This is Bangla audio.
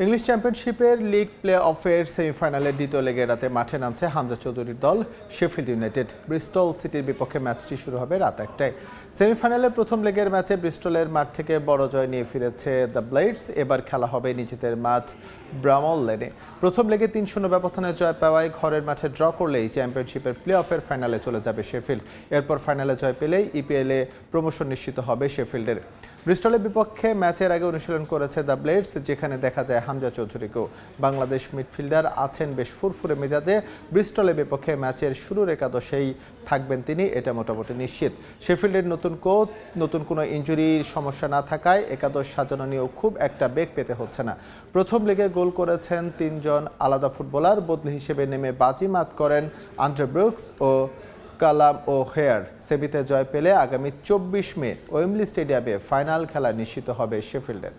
ইংলিশ চ্যাম্পিয়নশিপের লিগ প্লে অফের সেমিফাইনালের দ্বিতীয় লেগে রাতে মাঠে নামছে হামজা চৌধুরীর দল শেফিল্ড ইউনাইটেড। ব্রিস্টল সিটির বিপক্ষে ম্যাচটি শুরু হবে রাত ১টায়। সেমিফাইনালের প্রথম লেগের ম্যাচে ব্রিস্টলের মাঠ থেকে বড় জয় নিয়ে ফিরেছে দ্য ব্লেডস। এবার খেলা হবে নিজেদের মাঠ ব্রামল লেনে। প্রথম লেগে ৩-০ ব্যবধানে জয় পাওয়ায় ঘরের মাঠে ড্র করলেই চ্যাম্পিয়নশিপের প্লে অফের ফাইনালে চলে যাবে শেফিল্ড। এরপর ফাইনালে জয় পেলেই ইপিএলে প্রমোশন নিশ্চিত হবে শেফিল্ডের। ব্রিস্টলের বিপক্ষে ম্যাচের আগে অনুশীলন করেছে দ্য ব্লেডস, যেখানে দেখা যায় হামজা চৌধুরীকেও। বাংলাদেশ মিডফিল্ডার আছেন বেশ ফুরফুরে মেজাজে। ব্রিস্টলের বিপক্ষে ম্যাচের শুরুর একাদশেই থাকবেন তিনি, এটা মোটামুটি নিশ্চিত। শেফিল্ডের নতুন কোচ, নতুন কোনো ইনজুরির সমস্যা না থাকায় একাদশ সাজানো নিয়েও খুব একটা বেগ পেতে হচ্ছে না। প্রথম লেগে গোল করেছেন ৩ জন আলাদা ফুটবলার। বদলি হিসেবে নেমে বাজিমাত করেন আন্দ্রে ব্রুকস ও কালাম ও হেয়ার। সেমিতে জয় পেলে আগামী ২৪ মে ওয়েম্বলি স্টেডিয়ামে ফাইনাল খেলা নিশ্চিত হবে শেফিল্ডের।